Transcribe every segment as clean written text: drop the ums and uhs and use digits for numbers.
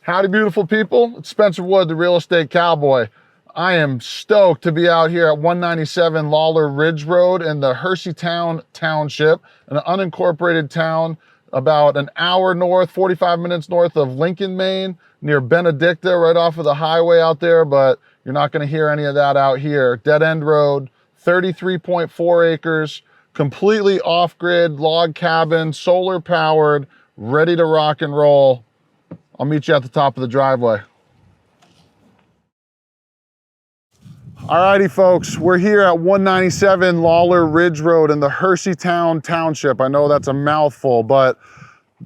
Howdy, beautiful people. It's Spencer Wood, the real estate cowboy. I am stoked to be out here at 197 Lawler Ridge Road in the Herseytown Township, an unincorporated town about an hour north, 45 minutes north of Lincoln, Maine, near Benedicta, right off of the highway out there, but you're not going to hear any of that out here. Dead end road, 33.4 acres, completely off-grid, log cabin, solar powered, ready to rock and roll. I'll meet you at the top of the driveway. Alrighty, folks, we're here at 197 Lawler Ridge Road in the Herseytown Township. I know that's a mouthful, but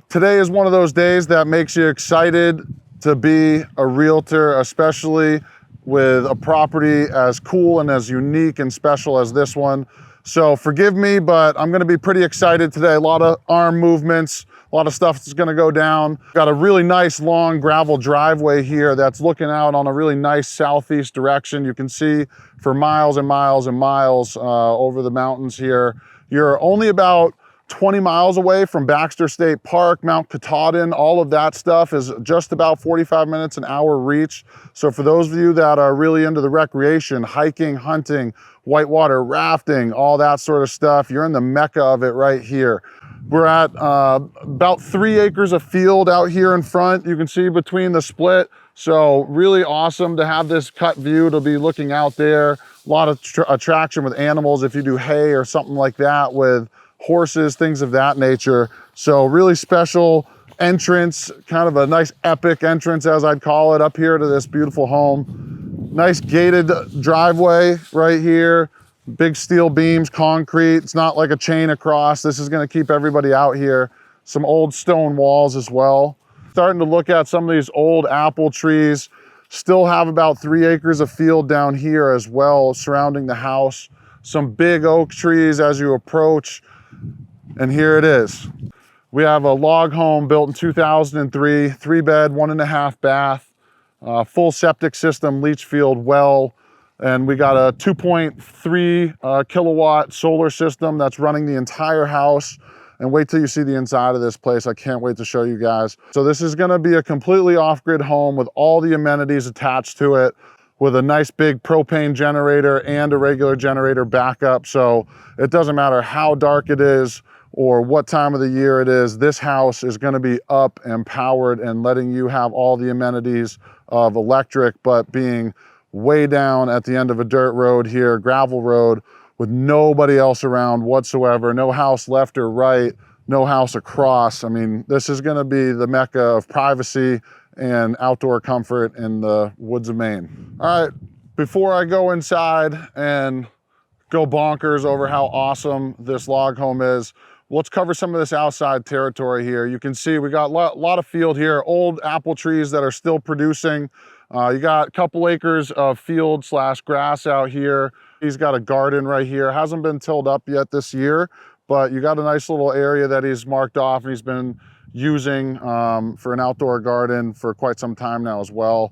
today is one of those days that makes you excited to be a realtor, especially with a property as cool and as unique and special as this one. So forgive me, but I'm gonna be pretty excited today. A lot of arm movements, a lot of stuff that's gonna go down. Got a really nice long gravel driveway here that's looking out on a really nice southeast direction. You can see for miles and miles and miles over the mountains here. You're only about 20 miles away from Baxter State Park, Mount Katahdin. All of that stuff is just about 45 minutes, an hour reach. So for those of you that are really into the recreation, hiking, hunting, whitewater rafting, all that sort of stuff, you're in the mecca of it right here. We're at about 3 acres of field out here in front. You can see between the split. So really awesome to have this cut view to be looking out there. A lot of attraction with animals if you do hay or something like that with horses, things of that nature. So really special entrance, kind of a nice epic entrance as I'd call it, up here to this beautiful home. Nice gated driveway right here. Big steel beams, concrete. It's not like a chain across. This is gonna keep everybody out here. Some old stone walls as well. Starting to look at some of these old apple trees. Still have about 3 acres of field down here as well surrounding the house. Some big oak trees as you approach. And here it is. We have a log home built in 2003, 3-bed, 1.5 bath, full septic system, leach field well, and we got a 2.3 kilowatt solar system that's running the entire house. And wait till you see the inside of this place. I can't wait to show you guys. So this is gonna be a completely off-grid home with all the amenities attached to it, with a nice big propane generator and a regular generator backup. So it doesn't matter how dark it is or what time of the year it is, this house is gonna be up and powered and letting you have all the amenities of electric, but being way down at the end of a dirt road here, gravel road, with nobody else around whatsoever, no house left or right, no house across. I mean, this is gonna be the mecca of privacy and outdoor comfort in the woods of Maine. All right, before I go inside and go bonkers over how awesome this log home is, let's cover some of this outside territory here. You can see we got a lot of field here, old apple trees that are still producing. You got a couple acres of field / grass out here. He's got a garden right here. Hasn't been tilled up yet this year, but you got a nice little area that he's marked off and he's been using for an outdoor garden for quite some time now as well.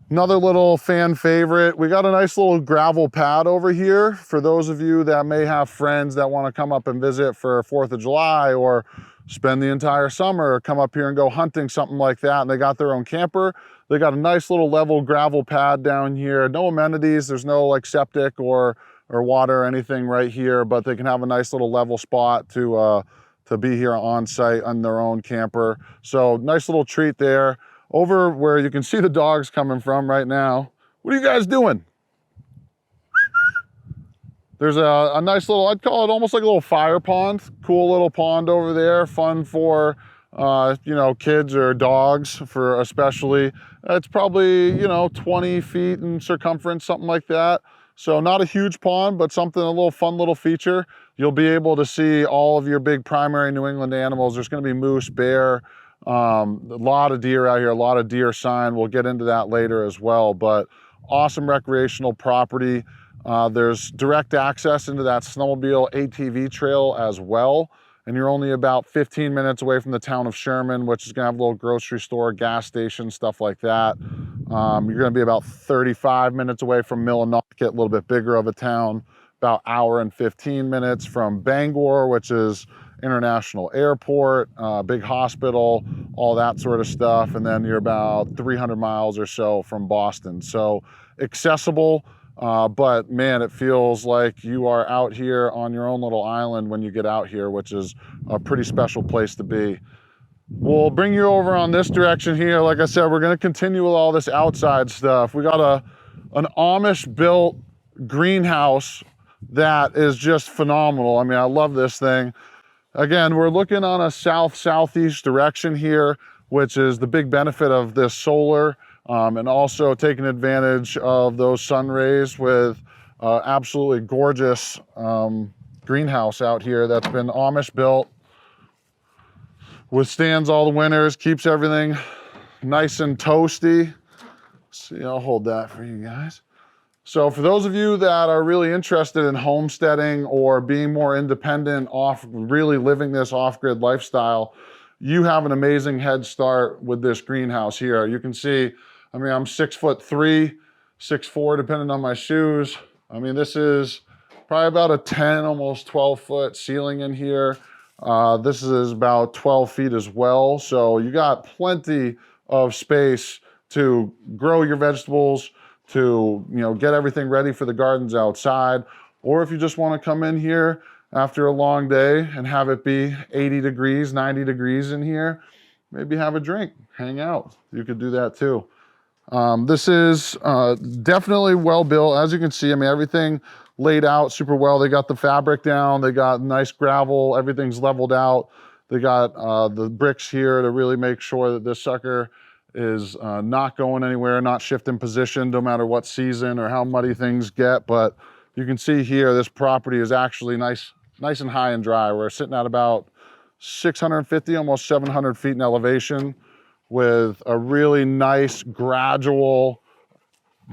Another little fan favorite, we got a nice little gravel pad over here for those of you that may have friends that want to come up and visit for 4th of July or spend the entire summer, or come up here and go hunting, something like that, and they got their own camper. They got a nice little level gravel pad down here. No amenities, there's no like septic or water or anything right here, but they can have a nice little level spot to be here on site on their own camper. So nice little treat there. Over where you can see the dogs coming from right now. What are you guys doing? There's a nice little, I'd call it almost like a little fire pond. Cool little pond over there. Fun for, you know, kids or dogs for especially. It's probably, you know, 20 feet in circumference, something like that. So not a huge pond, but something, a little fun little feature. You'll be able to see all of your big primary New England animals. There's gonna be moose, bear, a lot of deer out here, a lot of deer sign. We'll get into that later as well, but awesome recreational property. There's direct access into that snowmobile ATV trail as well. And you're only about 15 minutes away from the town of Sherman, which is gonna have a little grocery store, gas station, stuff like that. You're gonna be about 35 minutes away from Millinocket, a little bit bigger of a town, about hour and 15 minutes from Bangor, which is international airport, big hospital, all that sort of stuff. And then you're about 300 miles or so from Boston. So accessible, but man, it feels like you are out here on your own little island when you get out here, which is a pretty special place to be. We'll bring you over on this direction here. Like I said, we're going to continue with all this outside stuff. We got an Amish built greenhouse that is just phenomenal. I mean, I love this thing. Again, we're looking on a south-southeast direction here, which is the big benefit of this solar, and also taking advantage of those sun rays with absolutely gorgeous greenhouse out here that's been Amish built. Withstands all the winters, keeps everything nice and toasty. See, I'll hold that for you guys. So for those of you that are really interested in homesteading or being more independent, really living this off-grid lifestyle, you have an amazing head start with this greenhouse here. You can see, I mean, I'm 6'3", 6'4", depending on my shoes. I mean, this is probably about a 10, almost 12-foot ceiling in here. This is about 12 feet as well. So you got plenty of space to grow your vegetables, to, you know, get everything ready for the gardens outside. Or if you just want to come in here after a long day and have it be 80 degrees, 90 degrees in here, maybe have a drink, hang out. You could do that too. This is definitely well built. As you can see, I mean, everything laid out super well. They got the fabric down, they got nice gravel, everything's leveled out. They got the bricks here to really make sure that this sucker is not going anywhere, not shifting position no matter what season or how muddy things get. But you can see here, this property is actually nice and high and dry. We're sitting at about 650, almost 700 feet in elevation, with a really nice gradual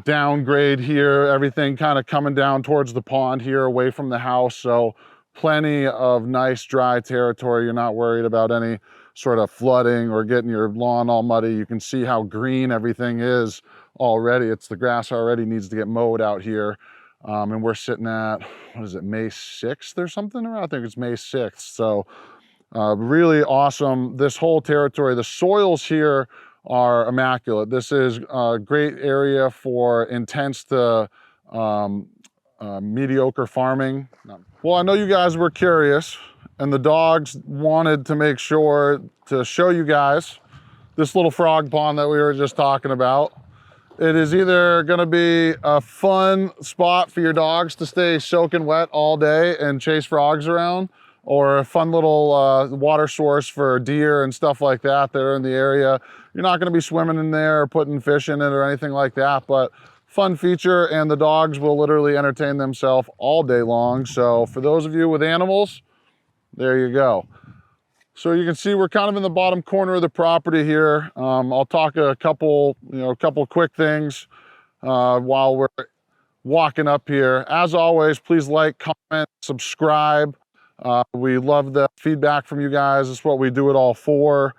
downgrade here, everything kind of coming down towards the pond here away from the house. So plenty of nice dry territory. You're not worried about any sort of flooding or getting your lawn all muddy. You can see how green everything is already. It's the grass already needs to get mowed out here. And we're sitting at, what is it, May 6th or something around? I think it's May 6th. So really awesome. This whole territory, the soils here are immaculate. This is a great area for intense to mediocre farming. Well, I know you guys were curious, and the dogs wanted to make sure to show you guys this little frog pond that we were just talking about. It is either gonna be a fun spot for your dogs to stay soaking wet all day and chase frogs around, or a fun little water source for deer and stuff like that that are in the area. You're not gonna be swimming in there or putting fish in it or anything like that, but fun feature, and the dogs will literally entertain themselves all day long. So for those of you with animals, there you go. So you can see we're kind of in the bottom corner of the property here. I'll talk a couple quick things while we're walking up here. As always, please like, comment, subscribe. We love the feedback from you guys. It's what we do it all for.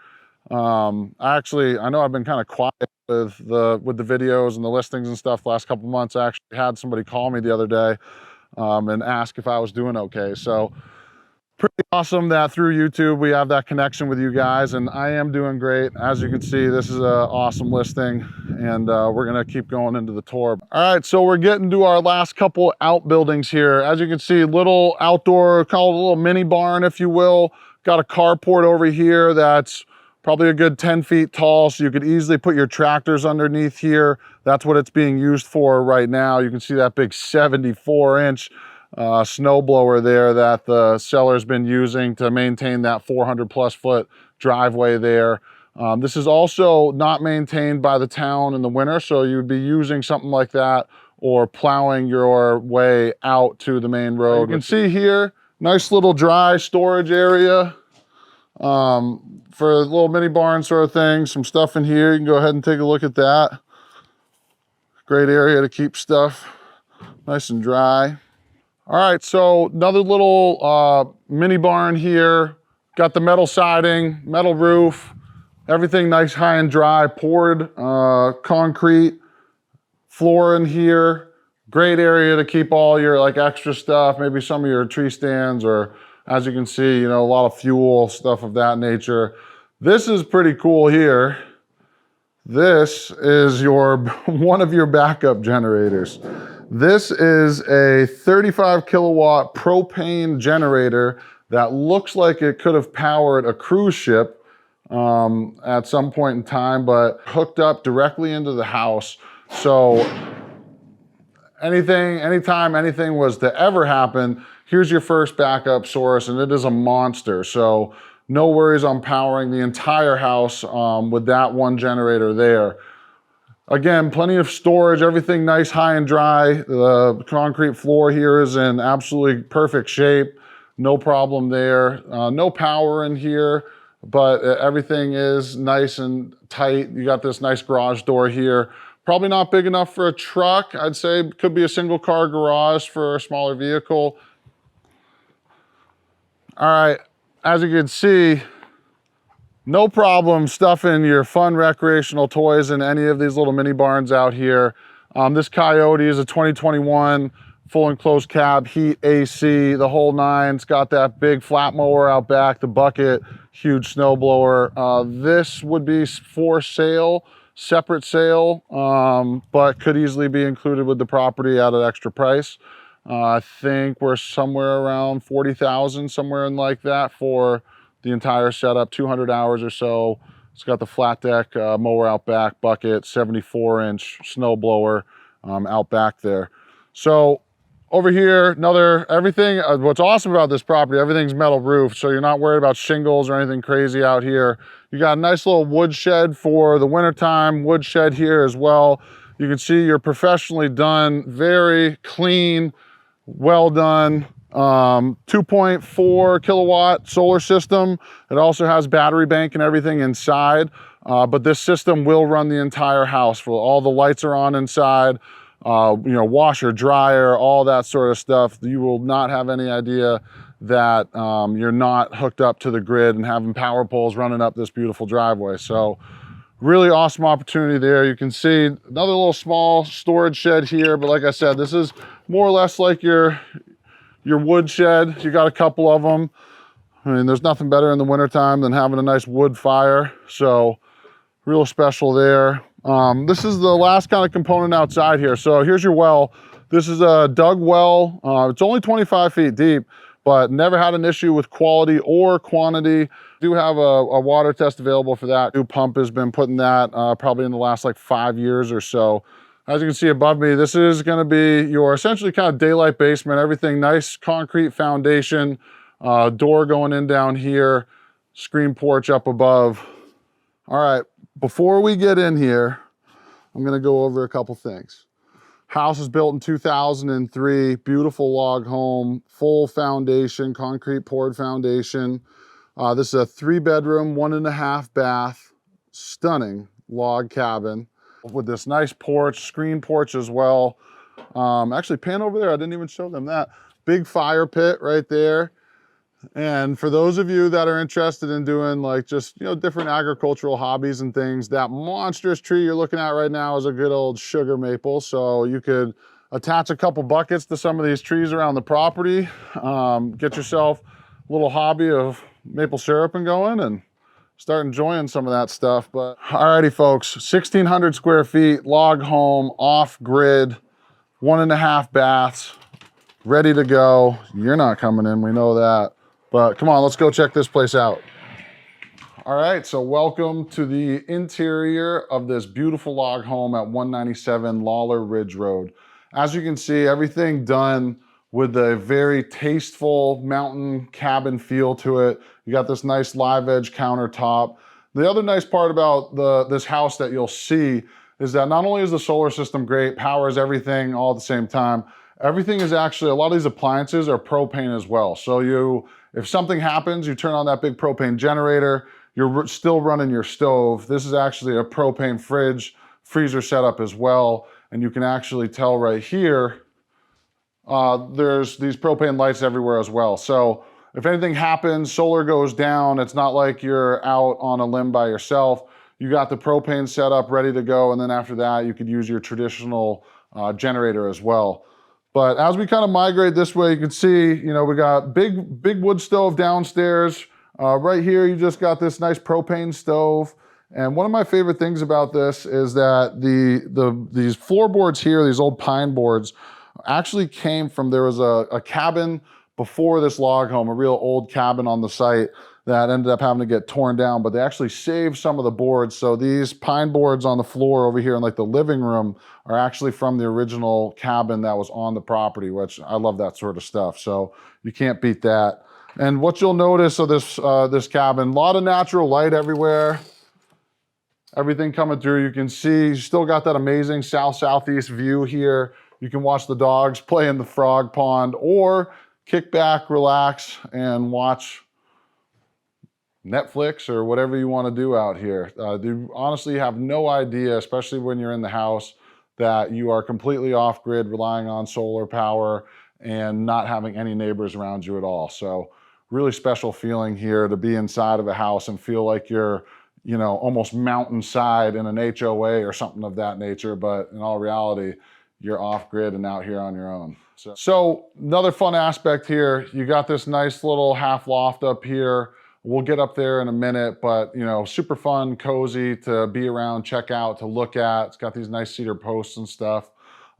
I know I've been kind of quiet with the videos and the listings and stuff the last couple months. I actually had somebody call me the other day and ask if I was doing okay. So pretty awesome that through YouTube we have that connection with you guys, and I am doing great. As you can see, this is an awesome listing, and we're gonna keep going into the tour. All right, so we're getting to our last couple outbuildings here. As you can see, little outdoor, call it a little mini barn, if you will. Got a carport over here that's probably a good 10 feet tall, so you could easily put your tractors underneath here. That's what it's being used for right now. You can see that big 74-inch snow blower there that the seller's been using to maintain that 400+ foot driveway there. This is also not maintained by the town in the winter, so you'd be using something like that or plowing your way out to the main road. You can see here, nice little dry storage area for a little mini barn sort of thing. Some stuff in here, you can go ahead and take a look at that. Great area to keep stuff nice and dry. All right, so another little mini barn here. Got the metal siding, metal roof, everything nice, high and dry, poured concrete floor in here. Great area to keep all your like extra stuff, maybe some of your tree stands or As you can see, a lot of fuel, stuff of that nature. This is pretty cool here. This is one of your backup generators. This is a 35 kilowatt propane generator that looks like it could have powered a cruise ship at some point in time, but hooked up directly into the house. So anytime anything was to ever happen, here's your first backup source, and it is a monster. So no worries on powering the entire house with that one generator there. Again, plenty of storage, everything nice, high and dry. The concrete floor here is in absolutely perfect shape. No problem there. No power in here, but everything is nice and tight. You got this nice garage door here. Probably not big enough for a truck. I'd say it could be a single car garage for a smaller vehicle. All right, as you can see, no problem stuffing your fun recreational toys in any of these little mini barns out here. This Coyote is a 2021 full enclosed cab, heat, AC, the whole nine. It's got that big flat mower out back, the bucket, huge snow blower. This would be for sale, separate sale, but could easily be included with the property at an extra price. I think we're somewhere around 40,000, somewhere in like that for the entire setup, 200 hours or so. It's got the flat deck mower out back, bucket, 74-inch snow blower out back there. So over here, everything, what's awesome about this property, everything's metal roof, so you're not worried about shingles or anything crazy out here. You got a nice little wood shed for the wintertime, wood shed here as well. You can see you're professionally done, very clean, well done. 2.4 kilowatt solar system. It also has battery bank and everything inside, but this system will run the entire house. All the lights are on inside, washer, dryer, all that sort of stuff. You will not have any idea that you're not hooked up to the grid and having power poles running up this beautiful driveway. So really awesome opportunity there. You can see another little small storage shed here, but like I said, this is more or less like your wood shed. You got a couple of them. I mean, there's nothing better in the wintertime than having a nice wood fire. So real special there. This is the last kind of component outside here. So here's your well. This is a dug well. It's only 25 feet deep, but never had an issue with quality or quantity. Do have a water test available for that. New pump has been put in that probably in the last like 5 years or so. As you can see above me, this is going to be your essentially kind of daylight basement. Everything nice concrete foundation, door going in down here, screen porch up above. All right, before we get in here, I'm going to go over a couple things. House was built in 2003, beautiful log home, full foundation, concrete poured foundation. This is a 3-bedroom, 1.5 bath, stunning log cabin with this nice porch, screen porch as well. Actually, pan over there, I didn't even show them that. Big fire pit right there. And for those of you that are interested in doing like just, different agricultural hobbies and things, that monstrous tree you're looking at right now is a good old sugar maple. So you could attach a couple buckets to some of these trees around the property, get yourself a little hobby of maple syrup and going and start enjoying some of that stuff. But alrighty folks, 1,600 square feet, log home, off grid, 1.5 baths, ready to go. You're not coming in, we know that. But come on, let's go check this place out. All right, so welcome to the interior of this beautiful log home at 197 Lawler Ridge Road. As you can see, everything done with a very tasteful mountain cabin feel to it. You got this nice live edge countertop. The other nice part about this house that you'll see is that not only is the solar system great, powers everything all at the same time, everything is actually, a lot of these appliances are propane as well. So if something happens, you turn on that big propane generator, you're still running your stove. This is actually a propane freezer setup as well. And you can actually tell right here, there's these propane lights everywhere as well. So if anything happens, solar goes down, it's not like you're out on a limb by yourself. You got the propane set up ready to go. And then after that, you could use your traditional generator as well. But as we kind of migrate this way, you can see, you know, we got big wood stove downstairs. Right here, you just got this nice propane stove. And one of my favorite things about this is that these floorboards here, these old pine boards, actually came from, there was a cabin before this log home, a real old cabin on the site that ended up having to get torn down, but they actually saved some of the boards. So these pine boards on the floor over here in like the living room are actually from the original cabin that was on the property, which I love that sort of stuff. So you can't beat that. And what you'll notice of this cabin, a lot of natural light everywhere. Everything coming through, you can see, you still got that amazing south-southeast view here. You can watch the dogs play in the frog pond or kick back, relax, and watch Netflix or whatever you want to do out here. You honestly have no idea, especially when you're in the house, that you are completely off-grid, relying on solar power and not having any neighbors around you at all. So really special feeling here to be inside of a house and feel like you're, you know, almost mountainside in an HOA or something of that nature, but in all reality, you're off-grid and out here on your own. So another fun aspect here, you got this nice little half loft up here. We'll get up there in a minute, but you know, super fun, cozy to be around, check out, to look at. It's got these nice cedar posts and stuff.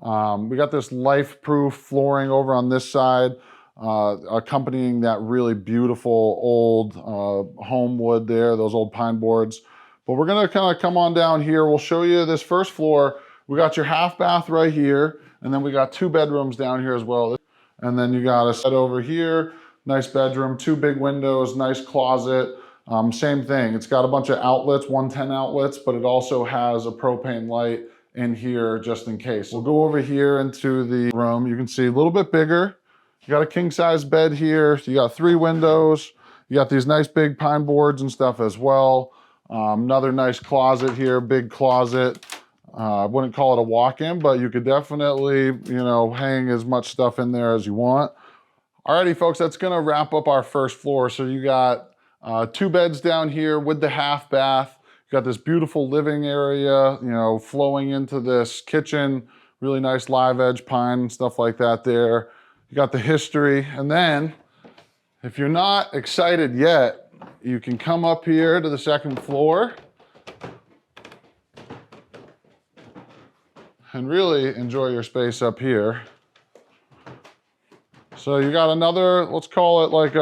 We got this life-proof flooring over on this side, accompanying that really beautiful old home wood there, those old pine boards. But we're gonna kind of come on down here. We'll show you this first floor. We got your half bath right here, and then we got 2 bedrooms down here as well. And then you got a set over here, nice bedroom, 2 big windows, nice closet. Same thing, it's got a bunch of outlets, 110 outlets, but it also has a propane light in here just in case. We'll go over here into the room. You can see a little bit bigger. You got a king size bed here. You got 3 windows. You got these nice big pine boards and stuff as well. Another nice closet here, big closet. I wouldn't call it a walk-in, but you could definitely, you know, hang as much stuff in there as you want. Alrighty, folks, that's gonna wrap up our first floor. So you got 2 beds down here with the half bath. You got this beautiful living area, you know, flowing into this kitchen, really nice live edge pine and stuff like that there. You got the history. And then if you're not excited yet, you can come up here to the second floor and really enjoy your space up here. So you got another, let's call it like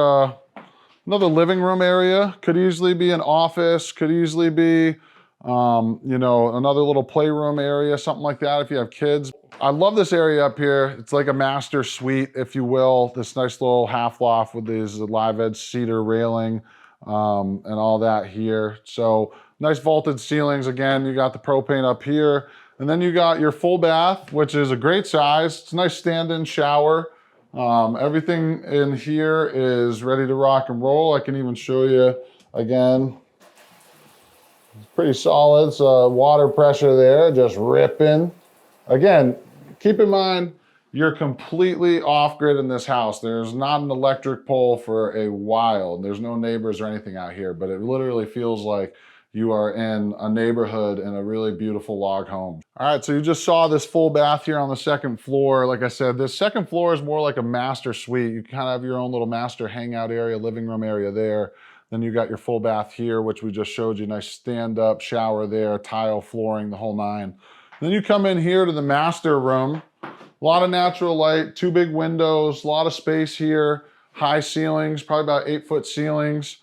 another living room area. Could easily be an office, could easily be, you know, another little playroom area, something like that if you have kids. I love this area up here. It's like a master suite, if you will. This nice little half loft with these live edge cedar railing and all that here. So nice vaulted ceilings. Again, you got the propane up here. And then you got your full bath, which is a great size. It's a nice stand-in shower. Everything in here is ready to rock and roll. I can even show you again. It's pretty solid. It's water pressure there, just ripping. Again, keep in mind, you're completely off-grid in this house. There's not an electric pole for a while. There's no neighbors or anything out here, but it literally feels like you are in a neighborhood in a really beautiful log home. All right, so you just saw this full bath here on the second floor. Like I said, this second floor is more like a master suite. You kind of have your own little master hangout area, living room area there. Then you got your full bath here, which we just showed you. Nice stand-up shower there, tile flooring, the whole 9. Then you come in here to the master room. A lot of natural light, 2 big windows, a lot of space here, high ceilings, probably about 8-foot ceilings.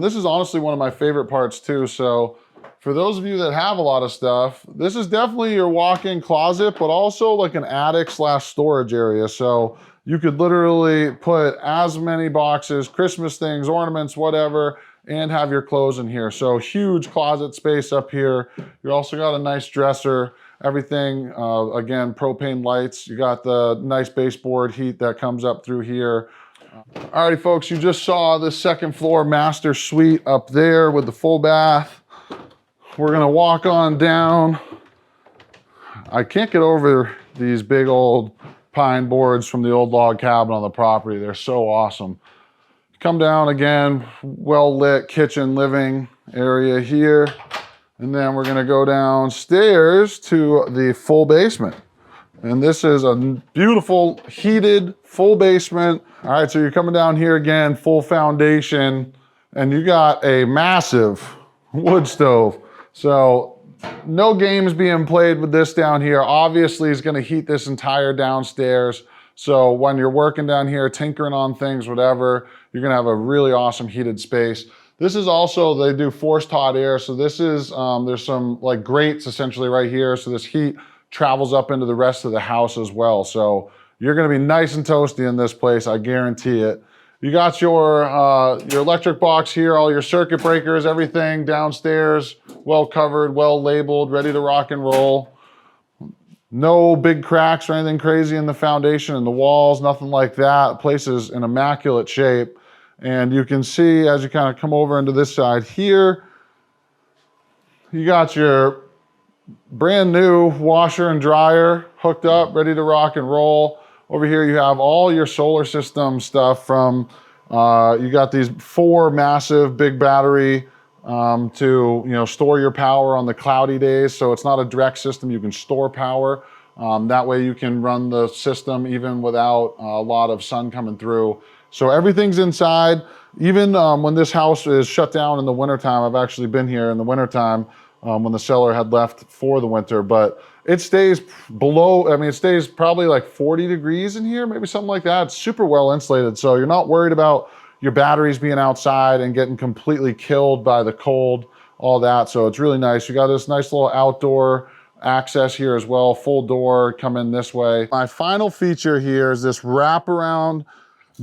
This is honestly one of my favorite parts too. So for those of you that have a lot of stuff, this is definitely your walk-in closet, but also like an attic / storage area. So you could literally put as many boxes, Christmas things, ornaments, whatever, and have your clothes in here. So huge closet space up here. You also got a nice dresser, everything, again, propane lights. You got the nice baseboard heat that comes up through here. Alrighty, folks, you just saw the second floor master suite up there with the full bath. We're gonna walk on down. I can't get over these big old pine boards from the old log cabin on the property. They're so awesome. Come down again, well-lit kitchen living area here. And then we're gonna go downstairs to the full basement. And this is a beautiful heated full basement. All right, so you're coming down here again, full foundation, and you got a massive wood stove. So no games being played with this down here. Obviously, it's gonna heat this entire downstairs. So when you're working down here, tinkering on things, whatever, you're gonna have a really awesome heated space. This is also, they do forced hot air. So this is, there's some like grates essentially right here. So this heat travels up into the rest of the house as well. So you're gonna be nice and toasty in this place, I guarantee it. You got your electric box here, all your circuit breakers, everything downstairs, well covered, well labeled, ready to rock and roll. No big cracks or anything crazy in the foundation and the walls, nothing like that. The place is in immaculate shape. And you can see as you kind of come over into this side here, you got your brand new washer and dryer hooked up, ready to rock and roll. Over here you have all your solar system stuff from, you got these 4 massive big battery to store your power on the cloudy days. So it's not a direct system, you can store power. That way you can run the system even without a lot of sun coming through. So everything's inside. Even when this house is shut down in the wintertime, I've actually been here in the wintertime when the seller had left for the winter, but it stays below, I mean, it stays probably like 40 degrees in here, maybe something like that. It's super well insulated. So you're not worried about your batteries being outside and getting completely killed by the cold, all that. So it's really nice. You got this nice little outdoor access here as well, full door, come in this way. My final feature here is this wraparound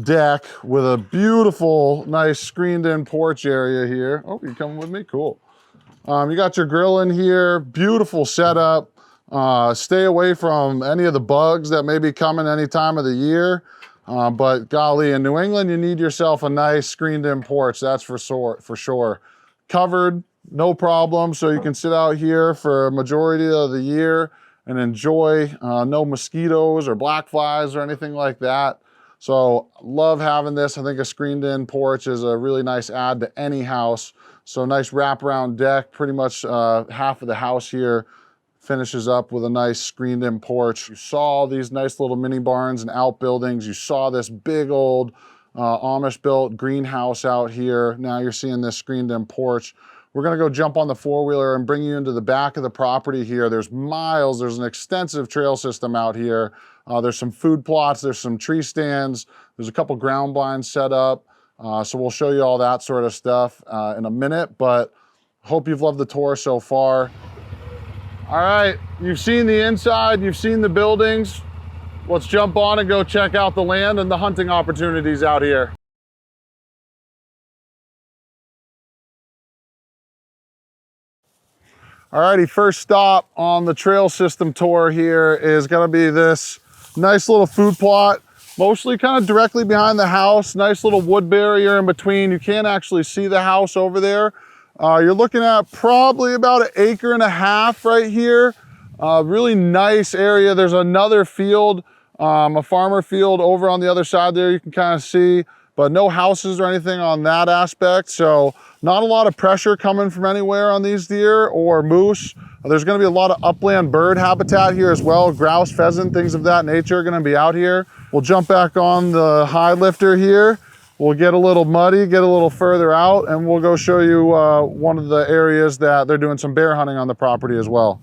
deck with a beautiful, nice screened in porch area here. Oh, you're coming with me? Cool. You got your grill in here, beautiful setup. Stay away from any of the bugs that may be coming any time of the year. But golly, in New England, you need yourself a nice screened in porch, that's for sure. Covered, no problem, so you can sit out here for a majority of the year and enjoy no mosquitoes or black flies or anything like that. So love having this. I think a screened in porch is a really nice add to any house. So nice wraparound deck, pretty much half of the house here finishes up with a nice screened in porch. You saw these nice little mini barns and outbuildings. You saw this big old Amish built greenhouse out here. Now you're seeing this screened in porch. We're gonna go jump on the 4-wheeler and bring you into the back of the property here. There's miles, there's an extensive trail system out here. There's some food plots, there's some tree stands, there's a couple ground blinds set up. So we'll show you all that sort of stuff in a minute, but hope you've loved the tour so far. All right, you've seen the inside, you've seen the buildings. Let's jump on and go check out the land and the hunting opportunities out here. Alrighty, first stop on the trail system tour here is gonna be this nice little food plot, mostly kind of directly behind the house, nice little wood barrier in between. You can't actually see the house over there. You're looking at probably about 1.5 acres right here. Really nice area. There's another field, a farmer field over on the other side there you can kind of see, but no houses or anything on that aspect. So not a lot of pressure coming from anywhere on these deer or moose. There's gonna be a lot of upland bird habitat here as well. Grouse, pheasant, things of that nature are gonna be out here. We'll jump back on the high lifter here. We'll get a little muddy, get a little further out, and we'll go show you one of the areas that they're doing some bear hunting on the property as well.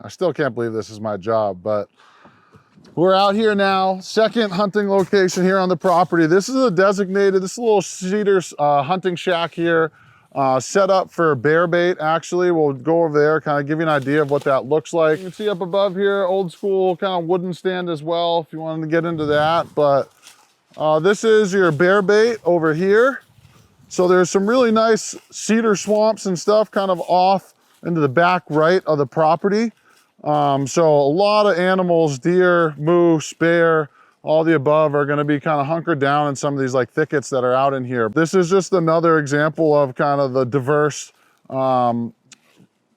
I still can't believe this is my job, but we're out here now. Second hunting location here on the property. This is a designated, this is a little cedar hunting shack here, set up for bear bait, actually. We'll go over there, kind of give you an idea of what that looks like. You can see up above here, old school kind of wooden stand as well, if you wanted to get into that. But this is your bear bait over here. So there's some really nice cedar swamps and stuff kind of off into the back right of the property. So a lot of animals, deer, moose, bear, all the above are gonna be kind of hunkered down in some of these like thickets that are out in here. This is just another example of kind of the diverse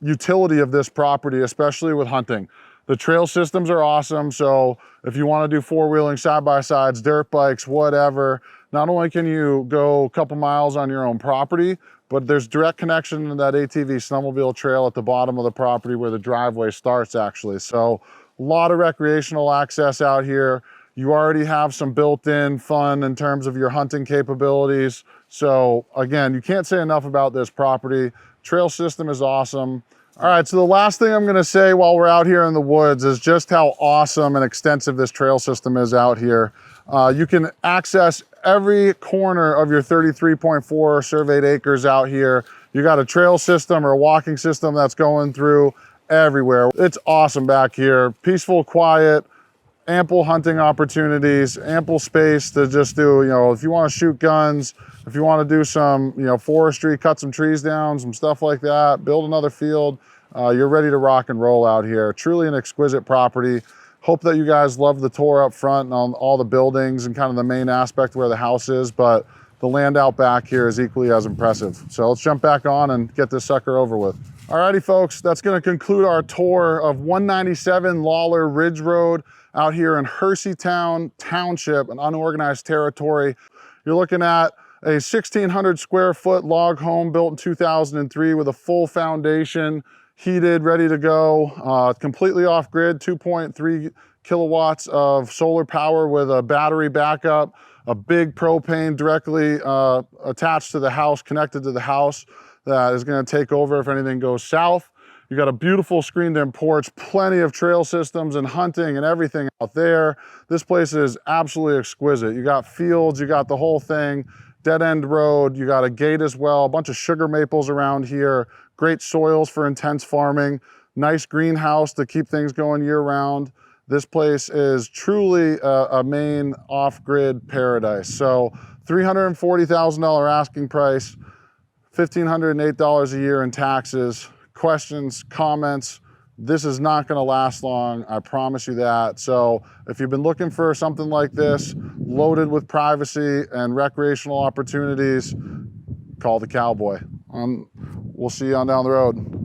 utility of this property, especially with hunting. The trail systems are awesome. So if you want to do four-wheeling, side-by-sides, dirt bikes, whatever, not only can you go a couple miles on your own property, but there's direct connection to that ATV snowmobile trail at the bottom of the property where the driveway starts actually. So a lot of recreational access out here. You already have some built-in fun in terms of your hunting capabilities. So again, you can't say enough about this property. Trail system is awesome. All right, so the last thing I'm gonna say while we're out here in the woods is just how awesome and extensive this trail system is out here. You can access every corner of your 33.4 surveyed acres out here. You got a trail system or a walking system that's going through everywhere. It's awesome back here. Peaceful, quiet, ample hunting opportunities, ample space to just do, you know, if you want to shoot guns, if you want to do some, you know, forestry, cut some trees down, some stuff like that, build another field, you're ready to rock and roll out here. Truly an exquisite property. Hope that you guys love the tour up front and on all the buildings and kind of the main aspect where the house is, but the land out back here is equally as impressive. So let's jump back on and get this sucker over with. Alrighty folks, that's gonna conclude our tour of 197 Lawler Ridge Road out here in Herseytown Township, an unorganized territory. You're looking at a 1,600 square foot log home built in 2003 with a full foundation, heated, ready to go, completely off grid, 2.3 kilowatts of solar power with a battery backup, a big propane directly attached to the house, connected to the house that is gonna take over if anything goes south. You got a beautiful screened-in porch, plenty of trail systems and hunting and everything out there. This place is absolutely exquisite. You got fields, you got the whole thing, dead-end road, you got a gate as well, a bunch of sugar maples around here, great soils for intense farming, nice greenhouse to keep things going year-round. This place is truly a Maine off-grid paradise. So $340,000 asking price, $1,508 a year in taxes. Questions, comments, this is not going to last long, I promise you that. So if you've been looking for something like this, loaded with privacy and recreational opportunities, call the cowboy. We'll see you on down the road.